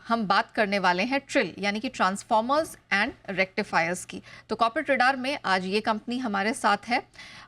हम बात करने वाले हैं ट्रिल यानी कि ट्रांसफॉर्मर्स एंड रेक्टिफायर्स की। तो कॉर्पोरेट रडार में आज ये कंपनी हमारे साथ है।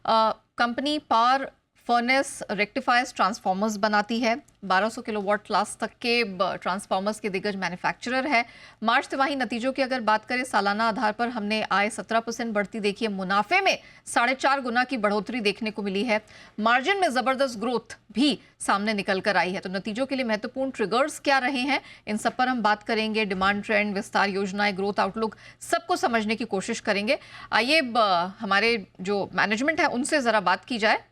Company power furnace rectifiers transformers बनाती है। 1200 किलोवाट क्लास तक के ट्रांसफॉर्मर्स के दिग्गज मैन्युफैक्चरर है। मार्च तिमाही नतीजों की अगर बात करें, सालाना आधार पर हमने आय 17% बढ़ती देखी है। मुनाफे में 4.5 गुना की बढ़ोतरी देखने को मिली है। मार्जिन में जबरदस्त ग्रोथ भी सामने निकल कर आई है। तो नतीजों के लिए महत्वपूर्ण ट्रिगर्स क्या रहे हैं, इन सब पर हम बात करेंगे। डिमांड ट्रेंड, विस्तार योजनाएं, ग्रोथ आउटलुक, सबको समझने की कोशिश करेंगे। आइए हमारे जो मैनेजमेंट है उनसे जरा बात की जाए।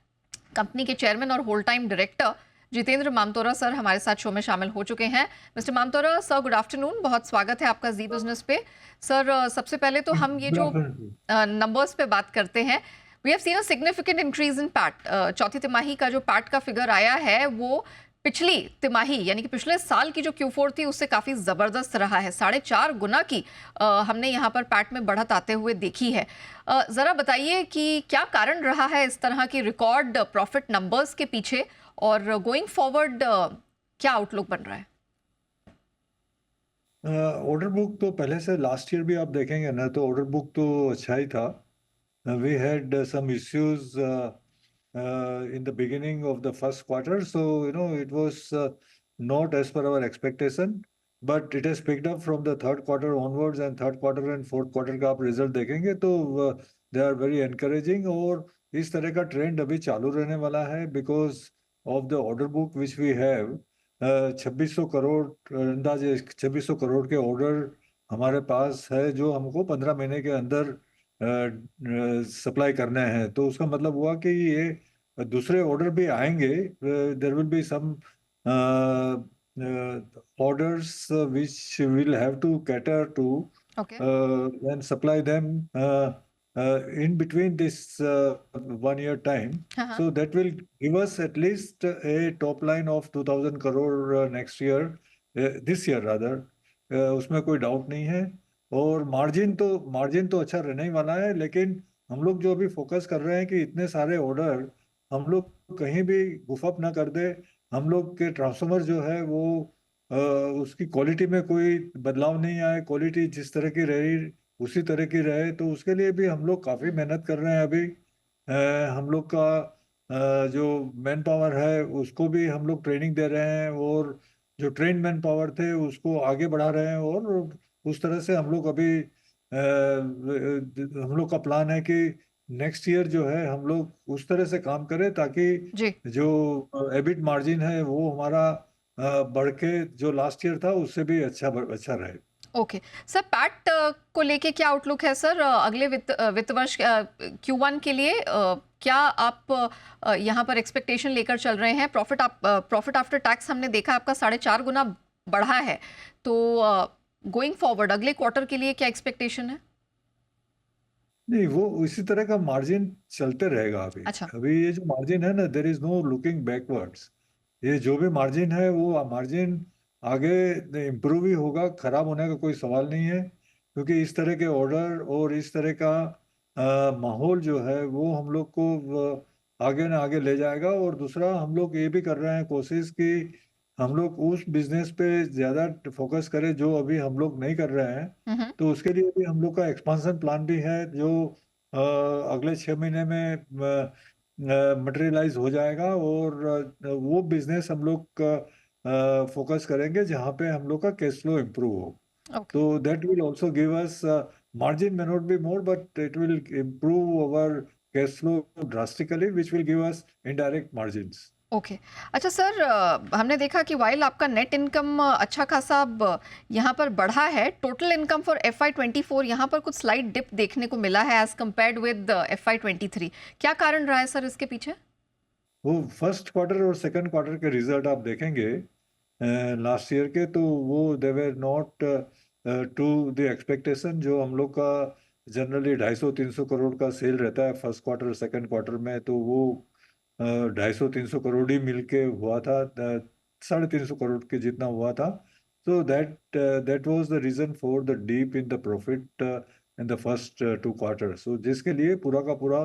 कंपनी के चेयरमैन और whole time director Jitendra Mamtora sir हमारे साथ शो में शामिल हो चुके हैं। Mister Mamtora sir, good afternoon, बहुत स्वागत है आपका जी बिजनेस पे। सर, सबसे पहले तो हम ये जो नंबर्स पे बात करते हैं, we have seen a significant increase in PAT. चौथी तिमाही का जो पैट का फिगर आया है वो पिछली तिमाही यानी कि पिछले साल की जो Q4 थी उससे काफी जबरदस्त रहा है। 4.5 गुना की हमने यहाँ पर पैट में बढ़त आते हुए देखी है। जरा बताइए कि क्या कारण रहा है इस तरह की रिकॉर्ड प्रॉफिट नंबर्स के पीछे, और गोइंग फॉरवर्ड क्या आउटलुक बन रहा है? ऑर्डर बुक तो पहले से लास्ट ईयर भी आप देखेंगे ना, तो ऑर्डर बुक तो अच्छा ही था। We had some issues in the beginning of the first quarter, so it was not as per our expectation, but it has picked up from the third quarter onwards, and third quarter and fourth quarter का आप result देखेंगे तो they are very encouraging, और इस तरह का trend अभी चालू रहने वाला है because of the order book which we have. 2600 crore, अंदाजे 2600 करोड़ के ऑर्डर हमारे पास है जो हमको 15 महीने के अंदर सप्लाई करने हैं। तो उसका मतलब हुआ कि ये दूसरे ऑर्डर भी आएंगे। There will be some orders which we'll have to cater to okay. and supply them in between this 1 year time. हाँ हाँ। So that will give us at least a top line of 2000 crore next year, this year rather. उसमें कोई doubt नहीं है। और margin तो अच्छा रहने ही वाला है, लेकिन हम लोग जो अभी फोकस कर रहे हैं कि इतने सारे ऑर्डर हम लोग कहीं भी गुफअप ना कर दे। हम लोग के ट्रांसफॉर्मर जो है वो उसकी क्वालिटी में कोई बदलाव नहीं आए, क्वालिटी जिस तरह की रही उसी तरह की रहे। तो उसके लिए भी हम लोग काफ़ी मेहनत कर रहे हैं अभी। हम लोग का जो मैन पावर है उसको भी हम लोग ट्रेनिंग दे रहे हैं, और जो ट्रेन मैन पावर थे उसको आगे बढ़ा रहे हैं। और उस तरह से हम लोग अभी हम लोग का प्लान है कि नेक्स्ट ईयर जो है हम लोग उस तरह से काम करें ताकि जी। जो एबिट मार्जिन है वो हमारा बढ़ के जो लास्ट ईयर था उससे भी अच्छा रहे। ओके सर, पैट को लेके क्या आउटलुक है सर? अगले वित्त वर्ष Q1 के लिए क्या आप यहाँ पर एक्सपेक्टेशन लेकर चल रहे हैं? प्रॉफिट आफ्टर टैक्स हमने देखा आपका 4.5 गुना बढ़ा है। तो गोइंग फॉरवर्ड अगले क्वार्टर के लिए क्या एक्सपेक्टेशन है? नहीं, वो इसी तरह का मार्जिन चलते रहेगा अभी। अच्छा। अभी ये जो मार्जिन है ना, there is no looking backwards. ये जो भी मार्जिन है वो मार्जिन आगे इम्प्रूव ही होगा, खराब होने का कोई सवाल नहीं है। क्योंकि इस तरह के ऑर्डर और इस तरह का माहौल जो है वो हम लोग को आगे ना आगे ले जाएगा। और दूसरा, हम लोग ये भी कर रहे हैं कोशिश कि हम लोग उस बिजनेस पे ज़्यादा फोकस करें जो अभी हम लोग नहीं कर रहे हैं। हम्म। तो उसके लिए भी हम लोग का एक्सपांशन प्लान भी है जो अगले 6 महीने में मटेरियलाइज हो जाएगा। और वो बिजनेस हम लोग फोकस करेंगे जहाँ पे हम लोग का कैश फ्लो इम्प्रूव हो। ओके। तो that will also give us, margin may not be more, but it will improve our cash flow drastically, which will give us indirect margins. Okay. अच्छा सर, हमने देखा कि वाइल आपका net income अच्छा खासा अब यहाँ पर बढ़ा है, टोटल इनकम फॉर FY24 यहाँ पर कुछ स्लाइड डिप देखने को मिला है एज कंपेयर्ड विद FY23। क्या कारण रहा है सर इसके पीछे? वो फर्स्ट क्वार्टर और सेकंड क्वार्टर के रिजल्ट आप देखेंगे लास्ट ईयर के, तो वो they were not to the expectation. जो हम लोग का जनरली 250-300 करोड़ का सेल रहता है फर्स्ट क्वार्टर सेकंड क्वार्टर में, तो वो 250-300 करोड़ ही मिलके हुआ था। 350 करोड़ के जितना हुआ था। So that was the reason for the deep in the profit in the first 2 quarter. So जिसके लिए पूरा का पूरा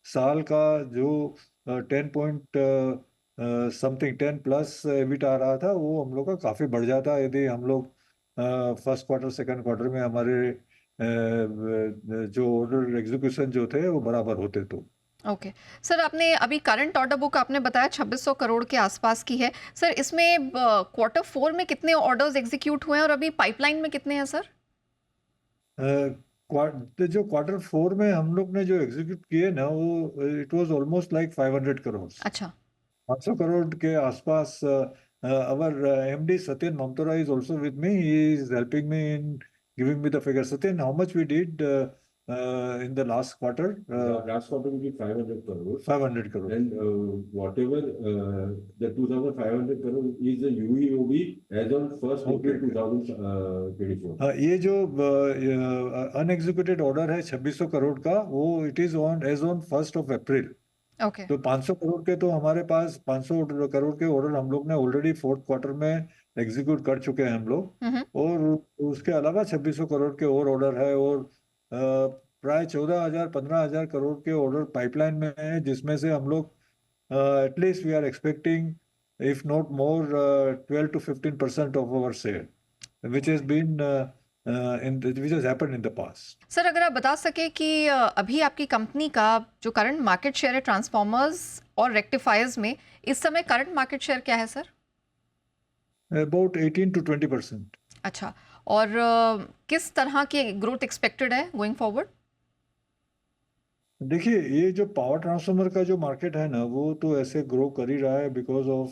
साल का जो 10 पॉइंट समथिंग 10 प्लस एबिट आ रहा था, वो हम लोग का काफी बढ़ जाता यदि हम लोग फर्स्ट क्वार्टर सेकंड क्वार्टर में हमारे जो ऑर्डर एग्जीक्यूशन जो थे वो बराबर होते तो। ओके। सर, आपने अभी करंट ऑर्डर बुक आपने बताया 2600 करोड़ के आसपास की है। सर, इसमें क्वार्टर 4 में कितने ऑर्डर्स एग्जीक्यूट हुए हैं और अभी पाइपलाइन में कितने हैं सर? जो क्वार्टर फोर में हम लोग ने जो एग्जीक्यूट किए ना वो it was almost like 500 crore. अच्छा। 500 करोड़ के आसपास। Our MD Satyan Mamtora is also with me, he is helping me in giving me the figure. Satyan, how much we did in the last quarter? Last quarter we did 500 crores. 500 crore. And whatever the 2,500 crore is the UEOB as on 1st Okay, April okay. 2024. ये जो अनएग्जीक्यूटेड order है 2600 करोड़ का, वो it is on as on 1 April. Okay. तो 500 करोड़ के तो हमारे पास 500 करोड़ के ऑर्डर हम लोग ने ऑलरेडी फोर्थ क्वार्टर में एग्जीक्यूट कर चुके हैं हम लोग। हम्म। और उसके अलावा 2600 करोड़ के और ऑर्डर है, और प्राय 14,000 15,000 करोड़ के ऑर्डर पाइपलाइन में है, जिसमें से हम लोग at least we are expecting if not more 12 to 15% of our sale which has been which has happened in the past. Sir, अगर आप बता सके कि अभी आपकी कंपनी का जो करंट मार्केट शेयर है ट्रांसफॉर्मर्स और रेक्टिफायर्स में, इस समय करंट मार्केट शेयर क्या है सर? About 18 to 20%. अच्छा। और किस तरह की ग्रोथ एक्सपेक्टेड है गोइंग फॉरवर्ड? देखिए, ये जो पावर ट्रांसफार्मर का जो मार्केट है ना, वो तो ऐसे ग्रो कर ही रहा है because of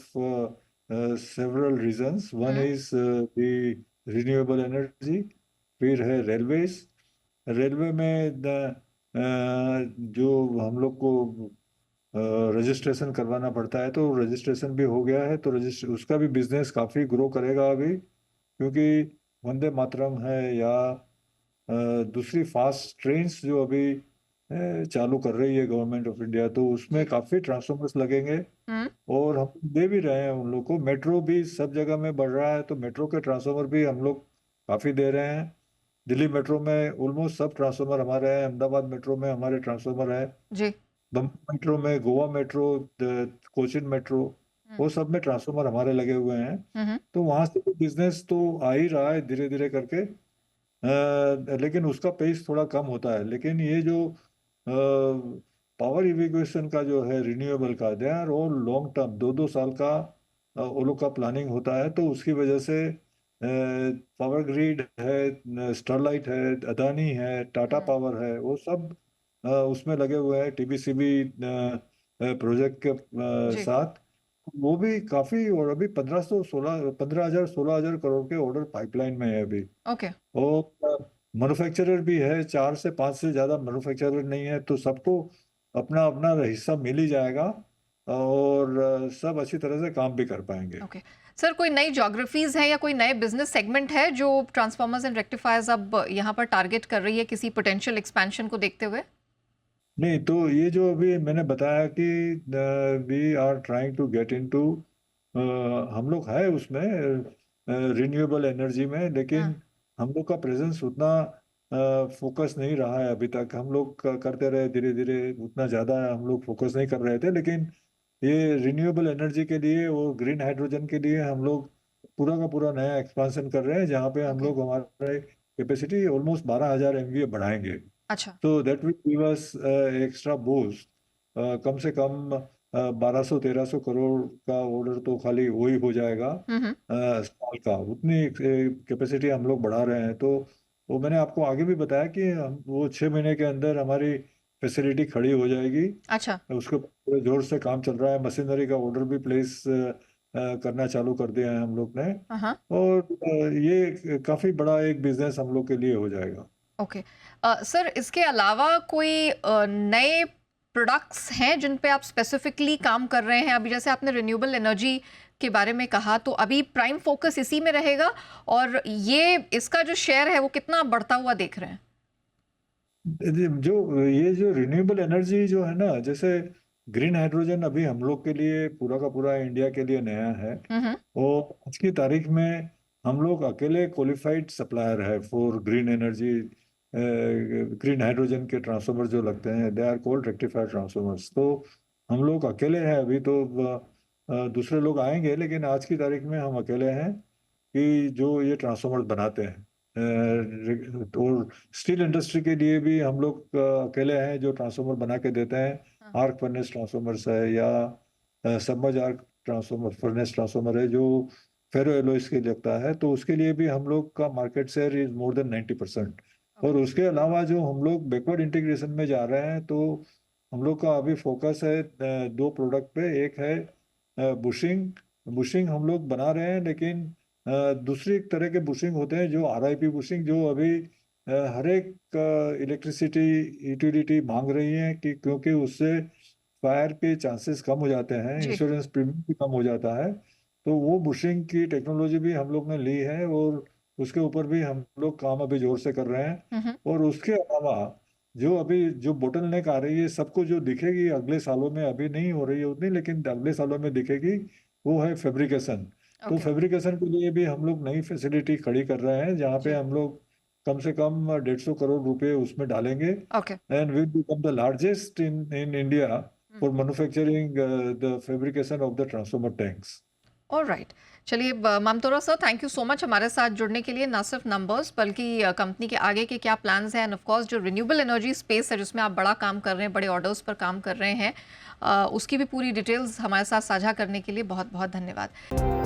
several reasons. One is the renewable energy, फिर है रेलवेज। रेलवे में जो हम लोग को रजिस्ट्रेशन करवाना पड़ता है, तो रजिस्ट्रेशन भी हो गया है, तो उसका भी बिजनेस काफ़ी ग्रो करेगा अभी, क्योंकि वंदे मातरम है या दूसरी फास्ट ट्रेन्स जो अभी चालू कर रही है गवर्नमेंट ऑफ इंडिया, तो उसमें काफ़ी ट्रांसफॉर्मर्स लगेंगे। हम्म। और हम दे भी रहे हैं उन लोग को। मेट्रो भी सब जगह में बढ़ रहा है, तो मेट्रो के ट्रांसफॉर्मर भी हम लोग काफ़ी दे रहे हैं। दिल्ली मेट्रो में ऑलमोस्ट सब ट्रांसफॉर्मर हमारे हैं, अहमदाबाद मेट्रो में हमारे ट्रांसफॉर्मर है, जी। बम्बई मेट्रो में, गोवा मेट्रो, कोचिन मेट्रो, वो सब में ट्रांसफॉर्मर हमारे लगे हुए हैं। हम्म। तो वहां से भी बिजनेस तो आ ही रहा है धीरे धीरे करके। लेकिन उसका पेस थोड़ा कम होता है। लेकिन ये जो पावर इवेक्यूएशन का जो है रिन्यूएबल का, they are all long term, 2-2 साल का वो लोग का प्लानिंग होता है। तो उसकी वजह से पावर ग्रिड है, स्टरलाइट है, अदानी है, टाटा पावर है, वो सब उसमें लगे हुए हैं टीबीसीबी प्रोजेक्ट के जी। साथ। वो भी काफी, और अभी 15,000 करोड़ के ऑर्डर पाइपलाइन में है अभी। ओके। और मैन्युफैक्चरर भी है, 4 से 5 से ज्यादा मैन्युफैक्चरर नहीं है, तो सबको अपना अपना हिस्सा मिल ही जाएगा, और सब अच्छी तरह से काम भी कर पाएंगे। ओके। सर, कोई नई ज्योग्राफीज है या कोई नए बिजनेस सेगमेंट है जो ट्रांसफॉर्मर्स एंड रेक्टिफायर्स अब यहाँ पर टारगेट कर रही है किसी पोटेंशियल एक्सपेंशन को देखते हुए? नहीं, तो ये जो अभी मैंने बताया कि we are trying to get into, हम लोग है उसमें रिन्यूएबल एनर्जी में, लेकिन हाँ। हम लोग का प्रेजेंस उतना फोकस नहीं रहा है अभी तक। हम लोग करते रहे धीरे धीरे, उतना ज़्यादा हम लोग फोकस नहीं कर रहे थे। लेकिन ये रिन्यूएबल एनर्जी के लिए और ग्रीन हाइड्रोजन के लिए हम लोग पूरा का पूरा नया एक्सपांशन कर रहे हैं, जहाँ पे हम ओके। लोग हमारे कैपेसिटी ऑलमोस्ट 12,000 MVA बढ़ाएंगे। अच्छा। तो that will give us extra boost. कम से कम 1200-1300 करोड़ का ऑर्डर तो खाली वही हो जाएगा हम्म। साल का। उतनी कैपेसिटी हम लोग बढ़ा रहे हैं। तो वो मैंने आपको आगे भी बताया कि हम वो 6 महीने के अंदर हमारी फैसिलिटी खड़ी हो जाएगी। अच्छा। उसके पूरे जोर से काम चल रहा है। मशीनरी का ऑर्डर भी प्लेस करना चालू कर दिया है हम लोग ने। हाँ। और ये काफी बड़ा एक बिजनेस हम लोग के लिए हो जाएगा। ओके। सर, इसके अलावा कोई नए प्रोडक्ट्स हैं जिन पे आप स्पेसिफिकली काम कर रहे हैं? अभी जैसे आपने रिन्यूएबल एनर्जी के बारे में कहा, तो अभी प्राइम फोकस इसी में रहेगा, और ये इसका जो शेयर है वो कितना बढ़ता हुआ देख रहे हैं? जो ये जो रिन्यूएबल एनर्जी जो है ना, जैसे ग्रीन हाइड्रोजन अभी हम लोग के लिए पूरा का पूरा इंडिया के लिए नया है। हम्म। और आज की तारीख में हम लोग अकेले क्वालिफाइड सप्लायर है for green energy. Green hydrogen के ट्रांसफार्मर जो लगते हैं, they are called rectifier transformers. तो हम लोग अकेले हैं अभी। तो दूसरे लोग आएंगे, लेकिन आज की तारीख में हम अकेले हैं। कि जो ये ट्रांसफार्मर बनाते हैं। और स्टील इंडस्ट्री के लिए भी हम लोग अकेले हैं जो ट्रांसफार्मर बना के देते हैं। हाँ। आर्क फर्नेस ट्रांसफार्मर्स है या submerge arc transformer furnace transformer है जो फेरो एलॉयज के लगता है, तो उसके लिए भी हम लोग का market share is more than 90%। और उसके अलावा जो हम लोग बैकवर्ड इंटीग्रेशन में जा रहे हैं, तो हम लोग का अभी फोकस है दो प्रोडक्ट पे। एक है बुशिंग। बुशिंग हम लोग बना रहे हैं, लेकिन दूसरी तरह के बुशिंग होते हैं जो आरआईपी बुशिंग, जो अभी हर एक इलेक्ट्रिसिटी यूटिलिटी मांग रही है कि क्योंकि उससे फायर के चांसेस कम हो जाते हैं, जी। इंश्योरेंस प्रीमियम भी कम हो जाता है। तो वो बुशिंग की टेक्नोलॉजी भी हम लोग ने ली है और उसके ऊपर भी हम लोग काम अभी जोर से कर रहे हैं। हम्म। और उसके अलावा जो अभी जो बोटल नेक आ रही है, सबको जो दिखेगी अगले सालों में, अभी नहीं हो रही है उतनी, लेकिन अगले सालों में दिखेगी, वो है फैब्रिकेशन। तो ओके। फैब्रिकेशन के लिए भी हम लोग नई फैसिलिटी खड़ी कर रहे हैं, जहाँ पे जी। हम लोग कम से कम 150 करोड़ रुपए उसमें डालेंगे। Okay. And will become the largest in India for manufacturing the fabrication of the transformer tanks. Alright. चलिए Mamtora sir, thank you so much हमारे साथ जुड़ने के लिए। ना सिर्फ नंबर्स बल्कि कंपनी के आगे के क्या प्लान्स हैं, एंड ऑफ कोर्स जो रिन्यूएबल एनर्जी स्पेस है जिसमें आप बड़ा काम कर रहे हैं, बड़े ऑर्डर्स पर काम कर रहे हैं, उसकी भी पूरी डिटेल्स हमारे साथ साझा करने के लिए बहुत बहुत धन्यवाद।